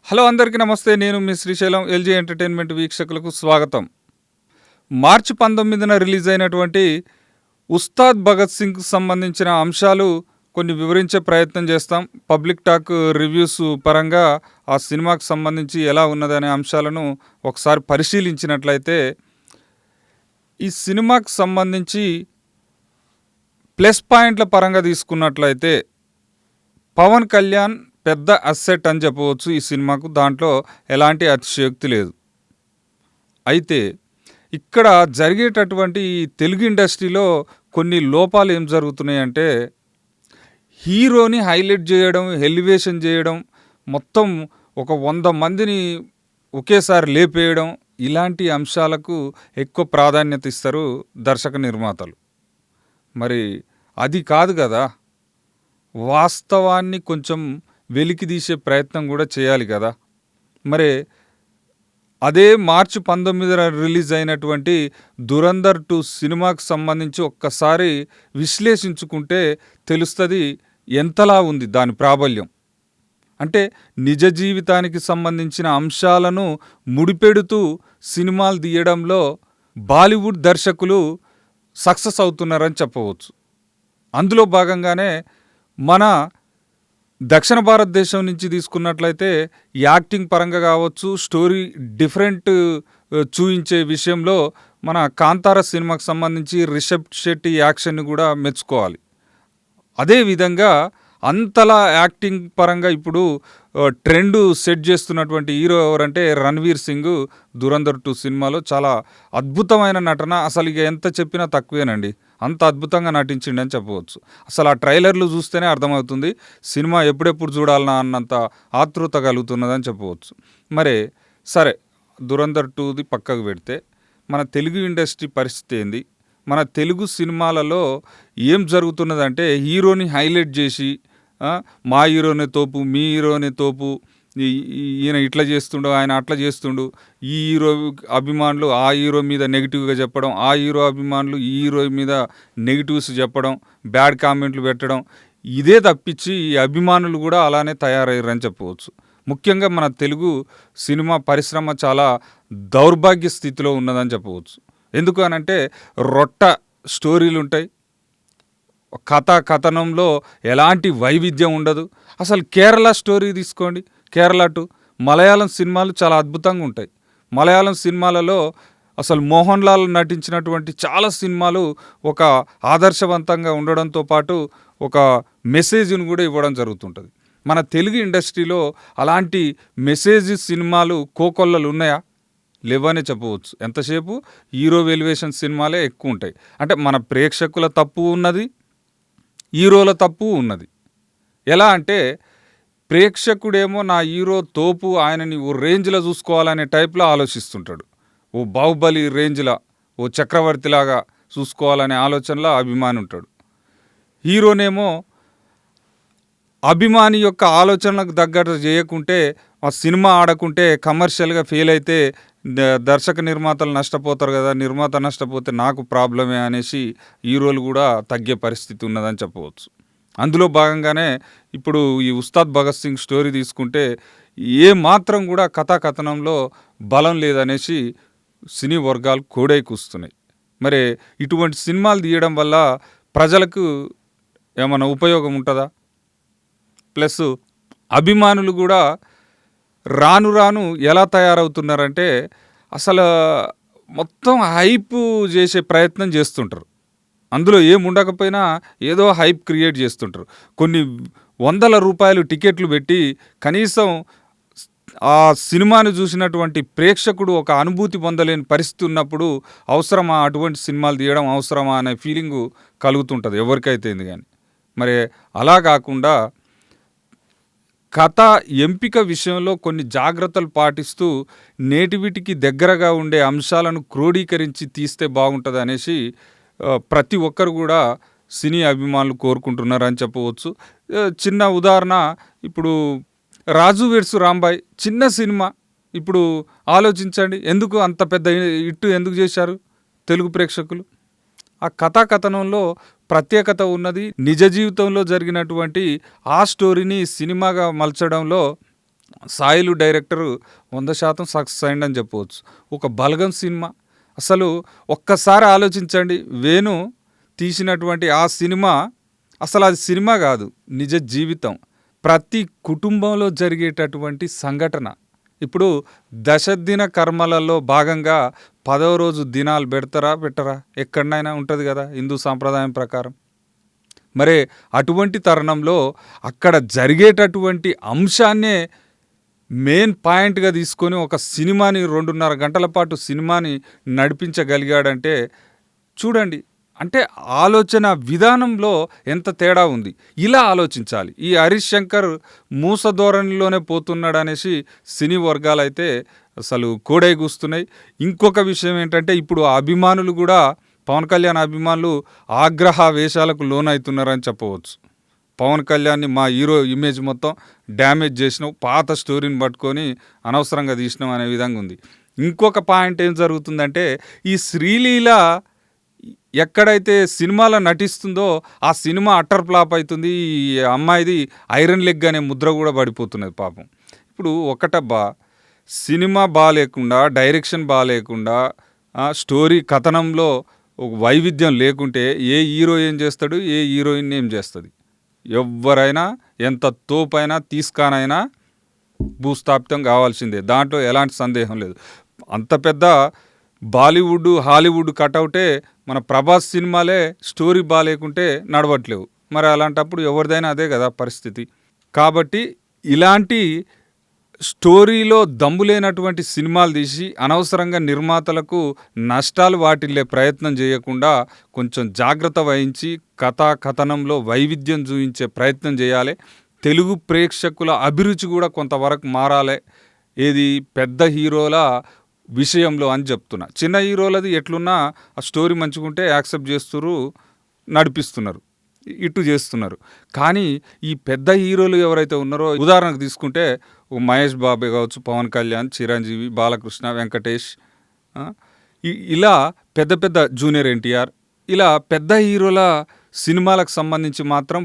Hello అందరికీ నమస్తే. నేను మీ శ్రీశైలం. ఎల్జీ ఎంటర్టైన్మెంట్ వీక్షకులకు స్వాగతం. మార్చి 19న రిలీజ్ అయినటువంటి ఉస్తాద్ భగత్ సింగ్కి సంబంధించిన అంశాలు కొన్ని వివరించే ప్రయత్నం చేస్తాం. పబ్లిక్ టాక్ రివ్యూస్ పరంగా ఆ సినిమాకు సంబంధించి ఎలా ఉన్నదనే అంశాలను ఒకసారి పరిశీలించినట్లయితే, ఈ సినిమాకు సంబంధించి ప్లస్ పాయింట్ల పరంగా తీసుకున్నట్లయితే పవన్ కళ్యాణ్ పెద్ద అసెట్ అని చెప్పవచ్చు ఈ సినిమాకు. దాంట్లో ఎలాంటి అతిశయోక్తి లేదు. అయితే ఇక్కడ జరిగేటటువంటి ఈ తెలుగు ఇండస్ట్రీలో కొన్ని లోపాలు ఏం జరుగుతున్నాయంటే, హీరోని హైలైట్ చేయడం, ఎలివేషన్ చేయడం, మొత్తం ఒక 100 మందిని ఒకేసారి లేపేయడం, ఇలాంటి అంశాలకు ఎక్కువ ప్రాధాన్యత ఇస్తారు దర్శక నిర్మాతలు. మరి అది కాదు కదా, వాస్తవాన్ని కొంచెం వెలికి తీసే ప్రయత్నం కూడా చేయాలి కదా. మరి అదే మార్చి 19న రిలీజ్ అయినటువంటి దురంధర్ 2 సినిమాకు సంబంధించి ఒక్కసారి విశ్లేషించుకుంటే తెలుస్తుంది ఎంతలా ఉంది దాని ప్రాబల్యం. అంటే నిజ జీవితానికి సంబంధించిన అంశాలను ముడిపెడుతూ సినిమాలు తీయడంలో బాలీవుడ్ దర్శకులు సక్సెస్ అవుతున్నారని చెప్పవచ్చు. అందులో భాగంగానే మన దక్షిణ భారతదేశం నుంచి తీసుకున్నట్లయితే యాక్టింగ్ పరంగా కావచ్చు, స్టోరీ డిఫరెంట్ చూయించే విషయంలో మన కాంతార సినిమాకు సంబంధించి రిషబ్ శెట్టి యాక్షన్ని కూడా మెచ్చుకోవాలి. అదేవిధంగా అంతలా యాక్టింగ్ పరంగా ఇప్పుడు ట్రెండ్ సెట్ చేస్తున్నటువంటి హీరో ఎవరంటే రణ్వీర్ సింగ్. దురంధర్ 2 సినిమాలో చాలా అద్భుతమైన నటన. అసలు ఇక ఎంత చెప్పినా తక్కువేనండి, అంత అద్భుతంగా నటించిండని చెప్పవచ్చు. అసలు ఆ ట్రైలర్లు చూస్తేనే అర్థమవుతుంది సినిమా ఎప్పుడెప్పుడు చూడాలన్నా అన్నంత ఆతృత కలుగుతున్నదని చెప్పవచ్చు. మరి సరే, దురంధర్ 2ది పక్కకు పెడితే మన తెలుగు ఇండస్ట్రీ పరిస్థితి ఏంది? మన తెలుగు సినిమాలలో ఏం జరుగుతున్నదంటే, హీరోని హైలైట్ చేసి మా హీరోనే తోపు, మీ హీరోనే తోపు, ఈయన ఇట్లా చేస్తుండు, ఆయన అట్లా చేస్తుండు, ఈ హీరో అభిమానులు ఆ హీరో మీద నెగిటివ్గా చెప్పడం, ఆ హీరో అభిమానులు ఈ హీరో మీద నెగిటివ్స్ చెప్పడం, బ్యాడ్ కామెంట్లు పెట్టడం, ఇదే తప్పించి ఈ అభిమానులు కూడా అలానే తయారయ్యారని చెప్పవచ్చు. ముఖ్యంగా మన తెలుగు సినిమా పరిశ్రమ చాలా దౌర్భాగ్య స్థితిలో ఉన్నదని చెప్పవచ్చు. ఎందుకు అనంటే, రొట్ట స్టోరీలు ఉంటాయి, కథనంలో ఎలాంటి వైవిధ్యం ఉండదు. అసలు కేరళ స్టోరీ తీసుకోండి, కేరళ 2 మలయాళం సినిమాలు చాలా అద్భుతంగా ఉంటాయి. మలయాళం సినిమాలలో అసలు మోహన్ లాల్ నటించినటువంటి చాలా సినిమాలు ఒక ఆదర్శవంతంగా ఉండడంతో పాటు ఒక మెసేజ్ను కూడా ఇవ్వడం జరుగుతుంటుంది. మన తెలుగు ఇండస్ట్రీలో అలాంటి మెసేజ్ సినిమాలు కోకొల్లలు ఉన్నాయా? లేవనే చెప్పవచ్చు. ఎంతసేపు హీరో ఎలివేషన్ సినిమాలే ఎక్కువ ఉంటాయి. అంటే మన ప్రేక్షకుల తప్పు ఉన్నది, హీరోల తప్పు ఉన్నది. ఎలా అంటే, ప్రేక్షకుడేమో నా హీరో తోపు, ఆయనని ఓ రేంజ్లో చూసుకోవాలనే టైప్లో ఆలోచిస్తుంటాడు. ఓ బాహుబలి రేంజ్లా, ఓ చక్రవర్తిలాగా చూసుకోవాలనే ఆలోచనలో అభిమాని ఉంటాడు. హీరోనేమో అభిమాని యొక్క ఆలోచనలకు తగ్గట్టు చేయకుంటే, ఆ సినిమా ఆడకుంటే, కమర్షియల్గా ఫెయిల్ అయితే దర్శక నిర్మాతలు నష్టపోతారు కదా, నిర్మాత నష్టపోతే నాకు ప్రాబ్లమే అనేసి హీరోలు కూడా తగ్గే పరిస్థితి ఉన్నదని చెప్పవచ్చు. అందులో భాగంగానే ఇప్పుడు ఈ ఉస్తాద్ భగత్ సింగ్ స్టోరీ తీసుకుంటే ఏ మాత్రం కూడా కథాకథనంలో బలం లేదనేసి సినీ వర్గాలు కోడై కూస్తున్నాయి. మరి ఇటువంటి సినిమాలు తీయడం వల్ల ప్రజలకు ఏమైనా ఉపయోగం ఉంటుందా? ప్లస్ అభిమానులు కూడా రాను రాను ఎలా తయారవుతున్నారంటే, అసలు మొత్తం హైప్ చేసే ప్రయత్నం చేస్తుంటారు. అందులో ఏముండకపోయినా ఏదో హైప్ క్రియేట్ చేస్తుంటారు. కొన్ని ₹100 టికెట్లు పెట్టి కనీసం ఆ సినిమాను చూసినటువంటి ప్రేక్షకుడు ఒక అనుభూతి పొందలేని పరిస్థితి ఉన్నప్పుడు అవసరమా అటువంటి సినిమాలు తీయడం, అవసరమా అనే ఫీలింగు కలుగుతుంటుంది ఎవరికైతే. కానీ మరి అలా కాకుండా కథ ఎంపిక విషయంలో కొన్ని జాగ్రత్తలు పాటిస్తూ నేటివిటీకి దగ్గరగా ఉండే అంశాలను క్రోడీకరించి తీస్తే బాగుంటుంది అనేసి ప్రతి ఒక్కరు కూడా సినీ అభిమానులు కోరుకుంటున్నారని చెప్పవచ్చు. చిన్న ఉదాహరణ, ఇప్పుడు రాజు వెడ్స్ రాంబాయ్ చిన్న సినిమా. ఇప్పుడు ఆలోచించండి, ఎందుకు అంత పెద్ద హిట్ ఎందుకు చేశారు తెలుగు ప్రేక్షకులు? ఆ కథాకథనంలో ప్రత్యేకత ఉన్నది. నిజ జీవితంలో జరిగినటువంటి ఆ స్టోరీని సినిమాగా మలచడంలో సాయిలు డైరెక్టరు 100% సక్సెస్ అయిండని చెప్పవచ్చు. ఒక బలగం సినిమా అసలు ఒక్కసారి ఆలోచించండి. వేణు తీసినటువంటి ఆ సినిమా అసలు అది సినిమా కాదు, నిజ జీవితం. ప్రతి కుటుంబంలో జరిగేటటువంటి సంఘటన. ఇప్పుడు దశదిన కర్మలలో భాగంగా 10వ రోజు దినాలు పెడతారా పెట్టరా? ఎక్కడనైనా ఉంటుంది కదా హిందూ సాంప్రదాయం ప్రకారం. మరి అటువంటి తరుణంలో అక్కడ జరిగేటటువంటి అంశాన్నే మెయిన్ పాయింట్గా తీసుకొని ఒక సినిమాని 2.5 గంటల పాటు సినిమాని నడిపించగలిగాడంటే చూడండి. అంటే ఆలోచన విధానంలో ఎంత తేడా ఉంది. ఇలా ఆలోచించాలి. ఈ హరీష్ శంకర్ మూస ధోరణిలోనే పోతున్నాడు అనేసి సినీ వర్గాలైతే అసలు కోడై కూస్తున్నాయి. ఇంకొక విషయం ఏంటంటే ఇప్పుడు అభిమానులు కూడా పవన్ కళ్యాణ్ అభిమానులు ఆగ్రహ వేషాలకు లోనవుతున్నారని చెప్పవచ్చు. పవన్ కళ్యాణ్ని మా హీరో ఇమేజ్ మొత్తం డ్యామేజ్ చేసినావు, పాత స్టోరీని పట్టుకొని అనవసరంగా తీసినావు అనే విధంగా ఉంది. ఇంకొక పాయింట్ ఏం జరుగుతుందంటే ఈ శ్రీలీల ఎక్కడైతే సినిమాలో నటిస్తుందో ఆ సినిమా అట్టర్ ఫ్లాప్ అవుతుంది. ఈ అమ్మాయిది ఐరన్ లెగ్ అనే ముద్ర కూడా పడిపోతున్నది పాపం. ఇప్పుడు ఒకటబ్బా, సినిమా బాగాలేకుండా, డైరెక్షన్ బాగాలేకుండా, స్టోరీ కథనంలో ఒక వైవిధ్యం లేకుంటే ఏ హీరో ఏం చేస్తాడు, ఏ హీరోయిన్ ఏం చేస్తుంది? ఎవరైనా ఎంత తోపైనా తీసుకానైనా భూస్థాపితం కావాల్సిందే, దాంట్లో ఎలాంటి సందేహం లేదు. అంత పెద్ద బాలీవుడ్ హాలీవుడ్ కటౌటే మన ప్రభాస్ సినిమాలే స్టోరీ బాగాలేకుంటే నడవట్లేవు. మరి అలాంటప్పుడు ఎవరిదైనా అదే కదా పరిస్థితి. కాబట్టి ఇలాంటి స్టోరీలో దమ్ము లేనటువంటి సినిమాలు తీసి అనవసరంగా నిర్మాతలకు నష్టాలు వాటిల్లే ప్రయత్నం చేయకుండా కొంచెం జాగ్రత్త వహించి కథనంలో వైవిధ్యం చూపించే ప్రయత్నం చేయాలి. తెలుగు ప్రేక్షకుల అభిరుచి కూడా కొంతవరకు మారాలి. ఏది పెద్ద హీరోల విషయంలో అని చెప్తున్నా. చిన్న హీరోలది ఎట్లున్నా ఆ స్టోరీ మంచిగుంటే యాక్సెప్ట్ చేస్తున్నారు, నడిపిస్తున్నారు, ఇటు చేస్తున్నారు. కానీ ఈ పెద్ద హీరోలు ఎవరైతే ఉన్నారో ఉదాహరణకు తీసుకుంటే మహేష్ బాబు కావచ్చు, పవన్ కళ్యాణ్, చిరంజీవి, బాలకృష్ణ, వెంకటేష్, ఇలా పెద్ద పెద్ద జూనియర్ ఎన్టీఆర్, ఇలా పెద్ద హీరోల సినిమాలకు సంబంధించి మాత్రం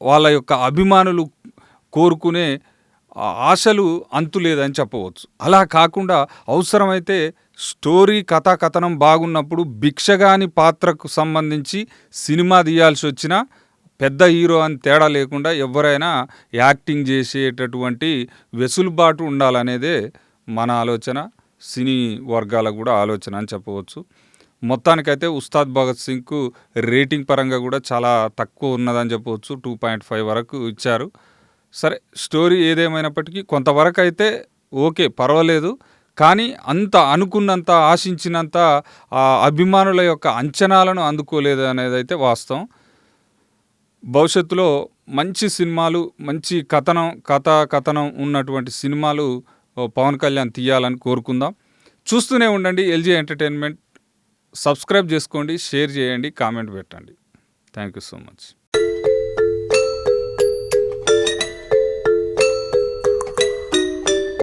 వాళ్ళ యొక్క అభిమానులు కోరుకునే ఆశలు అంతులేదని చెప్పవచ్చు. అలా కాకుండా అవసరమైతే స్టోరీ కథనం బాగున్నప్పుడు భిక్షగాని పాత్రకు సంబంధించి సినిమా తీయాల్సి వచ్చినా పెద్ద హీరో అని తేడా లేకుండా ఎవరైనా యాక్టింగ్ చేసేటటువంటి వెసులుబాటు ఉండాలనేదే మన ఆలోచన, సినీ వర్గాల కూడా ఆలోచన అని చెప్పవచ్చు. మొత్తానికైతే ఉస్తాద్ భగత్ సింగ్కు రేటింగ్ పరంగా కూడా చాలా తక్కువ ఉన్నదని చెప్పవచ్చు. 2.5 వరకు ఇచ్చారు. సరే, స్టోరీ ఏదేమైనప్పటికీ కొంతవరకు అయితే ఓకే, పర్వాలేదు. కానీ అంత అనుకున్నంత, ఆశించినంత అభిమానుల యొక్క అంచనాలను అందుకోలేదు అనేది అయితే వాస్తవం. భవిష్యత్తులో మంచి సినిమాలు, మంచి కథనం ఉన్నటువంటి సినిమాలు పవన్ కళ్యాణ్ తీయాలని కోరుకుందాం. చూస్తూనే ఉండండి ఎల్జీ ఎంటర్టైన్మెంట్. సబ్స్క్రైబ్ చేసుకోండి, షేర్ చేయండి, కామెంట్ పెట్టండి. Thank you so much.